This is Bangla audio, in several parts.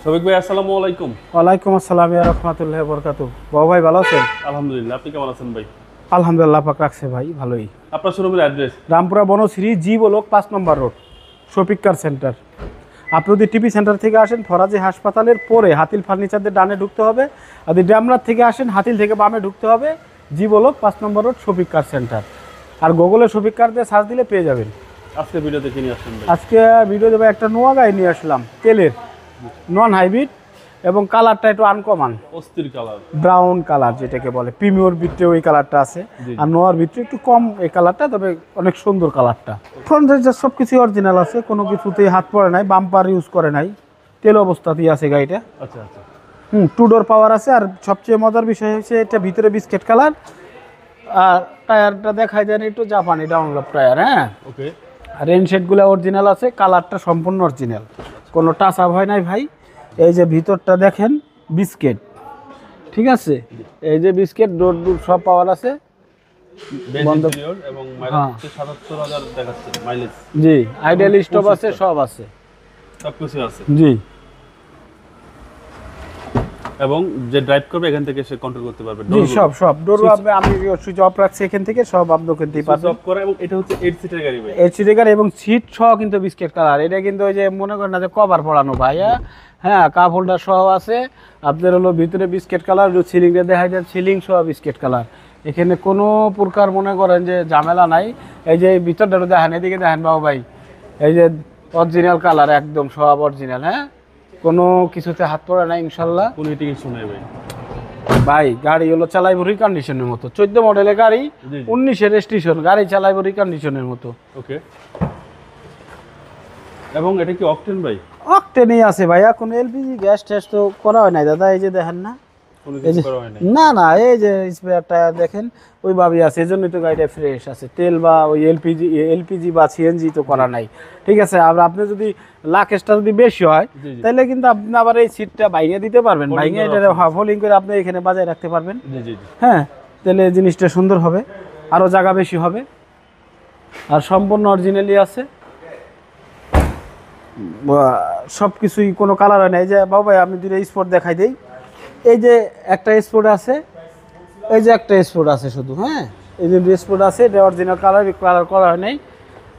শফিক ভাই আসসালামু আলাইকুম। ওয়ালাইকুম আসসালাম ওয়া রাহমাতুল্লাহি ওয়া বারাকাতুহু। বাবু ভাই ভালো আছেন? আলহামদুলিল্লাহ, আপনি কেমন আছেন ভাই? আলহামদুলিল্লাহ, পাক রাখছে ভাই ভালোই। আপনার শোরুমের address? Rampura Banasree G block 5 নম্বর রোড, শফিক কার সেন্টার। আপনি যদি টিপি সেন্টার থেকে আসেন ফরাজি হাসপাতালের পরে হাতিল ফার্নিচারদের ডানে ঢুকতে হবে, আর যদি ড্যামরার থেকে আসেন হাতিল থেকে বামে ঢুকতে হবে। জি ব্লক 5 নম্বর রোড, শফিক কার সেন্টার। আর গুগলে শফিক কার দিয়ে সার্চ দিলে পেয়ে যাবেন। আজকে ভিডিও দেখে নিয়ে আসছেন ভাই? আজকে ভিডিও দেবে একটা নোয়া গাড়ি নিয়ে আসলাম, তেলের নন হাইব্রিড, এবং কালারটা একটু আনকমন, অস্থির কালার, ব্রাউন কালার যেটাকে বলে। প্রিমিয়র ভিতরে ওই কালারটা আছে, আর নোয়ার ভিতরে একটু কম এই কালারটা, তবে অনেক সুন্দর কালারটা। ফ্রন্ট সাইড সব কিছু অরিজিনাল আছে, কোনো কিছুতেই হাত পড়ে নাই, বাম্পার ইউজ করে নাই, তেল অবস্থাতেই আছে গাড়িটা। আচ্ছা আচ্ছা। 2 ডোর পাওয়ার আছে। আর সবচেয়ে মজার বিষয় হচ্ছে এটা ভিতরে বিস্কিট কালার, আর টায়ারটা দেখাই দেন একটু, জাপানি ডাউনলপ টায়ার। হ্যাঁ, ওকে। আর রেনশেডগুলো অরিজিনাল আছে, কালারটা সম্পূর্ণ অরিজিনাল, কোনো টাচ আপ হয় নাই ভাই। এই যে ভিতরটা দেখেন, বিস্কিট, ঠিক আছে। এই যে বিস্কিট, ডোর সব পাওয়ার আছে, বন্ধ এবং মাইলেজ ৭৭,০০০ দেখাচ্ছে মাইলেজ। জি, আইডিয়াল স্টপ আছে, সব আছে, সব কিছু আছে। জি। এবং যে ড্রাইভ করবে এখান থেকে সে কন্ট্রোল করতে পারবে। জি, সব ডোর আমি সুইচ অফ রাখছি এখান থেকে, সব আপনি কিনতেই পারবেন। অফ করা। এবং এটা হচ্ছে 8 সিটের গাড়ি ভাই। 8 সিটের গাড়ি, এবং সিট সহ কিন্তু বিস্কিট কালার। এটা কিন্তু ওই যে মনে করেন না যে কভার পড়ানো ভাইয়া, হ্যাঁ, কাপ হোল্ডার সহ আছে আপনার। হলো ভিতরে বিস্কিট কালার, সিলিংটা দেখাই দেন, সিলিং সহ বিস্কিট কালার। এখানে কোনো প্রকার মনে করেন যে ঝামেলা নাই। এই যে ভিতরটা দেখেন, এদিকে দেখেন বাবু ভাই, এই যে অরিজিনাল কালার, একদম সব অরিজিনাল। হ্যাঁ, কোনো কিছুতে হাত পড়ে নাই ইনশাল্লাহ। কোনো হিটিং ইস্যু নাই ভাই। ভাই গাড়ি হলো চালাইবো রিকন্ডিশনের মতো, 14 মডেলের গাড়ি, 19-এর রেজিস্ট্রেশন, গাড়ি চালাইবো রিকন্ডিশনের মতো। ওকে। এবং এটা কি অকটেন ভাই? অকটেনই আছে ভাইয়া, কোনো এলপিজি গ্যাস টেস্ট তো করা হয় নাই দাদা। এই যে দেখেন না, কোনো কিছু করা হয় নাই? না, এই যে স্পেয়ার টায়ার দেখেন ওইভাবেই আছে, এই জন্যই তো গাড়িটা ফ্রেশ আছে। তেল বা ওই এলপিজি বা সিএনজি তো করা নাই, ঠিক আছে। আর আপনি যদি লাকেশটা যদি বেশি হয়, তাহলে কিন্তু আপনি আবার এই সিটটা ভাঙিয়ে দিতে পারবেন, ভাঙিয়ে এটা ফোল্ডিং করে আপনি এখানে বাজায় রাখতে পারবেন। হ্যাঁ, তাহলে জিনিসটা সুন্দর হবে, আরও জায়গা বেশি হবে। আর সম্পূর্ণ অরিজিনালি আছে, সব কিছুই, কোনো কালার হয় না। এই যে বাবু ভাই আমি দুটো স্পট দেখাই দিই। এই যে একটা স্পট আছে, এই যে একটা স্পট আছে শুধু। হ্যাঁ, এই যে স্পট আছে, এটা অরিজিনাল কালার করা হয় নাই।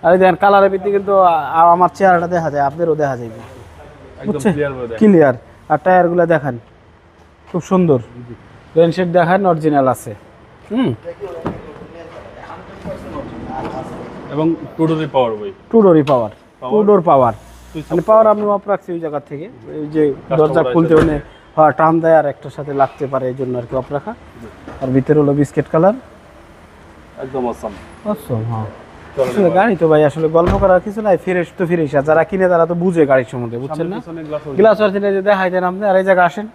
আর এই দেখেন কালারের ভিত্তি কিন্তু আমার চেহারাটা দেখা যায়, আপনারও দেখা যায়, বুঝছেন, ক্লিয়ার। আর টায়ারগুলো দেখেন খুব সুন্দর, রেনশেড দেখেন অরিজিনাল আছে। এবং টু ডোরই পাওয়ার ভাই। টু ডোর পাওয়ার, মানে পাওয়ার আমি অফ রাখছি ওই জায়গা থেকে, এই যে দরজা খুলতে হলে টান দেয় আর একটার সাথে লাগতে পারে, এই জন্য আর কি অফ রাখা। আর ভিতরে হলো বিস্কিট কালার, একদম অসম। হ্যাঁ। আসলে গাড়ি তো ভাই আসলে গল্প করার কিছু নাই, ফ্রেশ তো ফ্রেশ। আর যারা কিনে তারা তো বুঝে গাড়ির সম্বন্ধে, বুঝছেন না। গ্লাস অরিজিনাল যে দেখাই দেন আপনি। আর এই জায়গা আসেন,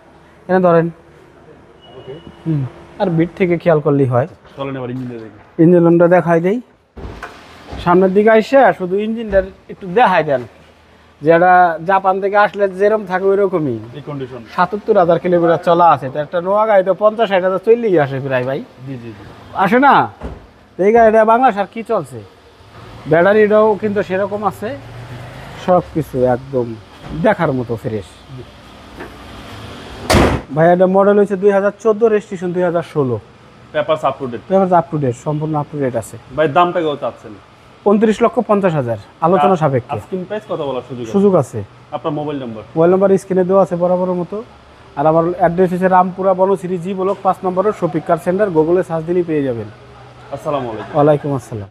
এনে ধরেন, আর বিট থেকে খেয়াল করলেই হয়। ইঞ্জিন রুমটা দেখাই দেই, সামনের দিকে আইসে শুধু ইঞ্জিনটা একটু দেখাই দেন, যেটা জাপান থেকে আসলে যেরকম থাকে ওই রকমই। ৭৭,০০০ কিলোমিটার চলা আছে। তো একটা নোয়া গাড়ি তো ৫০-৬০ চললেই আসে প্রায় ভাই, আসে না। এই গাড়িটা বাংলাদেশ আর কি চলছে, ব্যাটারিটাও কিন্তু সেরকম আছে, সব কিছু একদম দেখার মতো ফ্রেশ। ভাই এটা মডেল হয়েছে 2014, registration 2016। Papers up to date, সম্পূর্ণ আপ টু ডেট আছে ভাই। দামটা কত চাচ্ছেন? 29,50,000, আলোচনা সাপেক্ষে। আস্কিং প্রাইস কত বলার সুযোগ আছে। আপনার মোবাইল নাম্বার স্ক্রিনে দেওয়া আছে বরাবরের মতো। আর আমার অ্যাড্রেস হচ্ছে রামপুরা বনশ্রী জি ব্লক 5 নম্বরের শফিক কার সেন্টার। গুগলে সার্চ দিলেই পেয়ে যাবেন। আসসালামু আলাইকুম। ওয়ালাইকুম আসসালাম।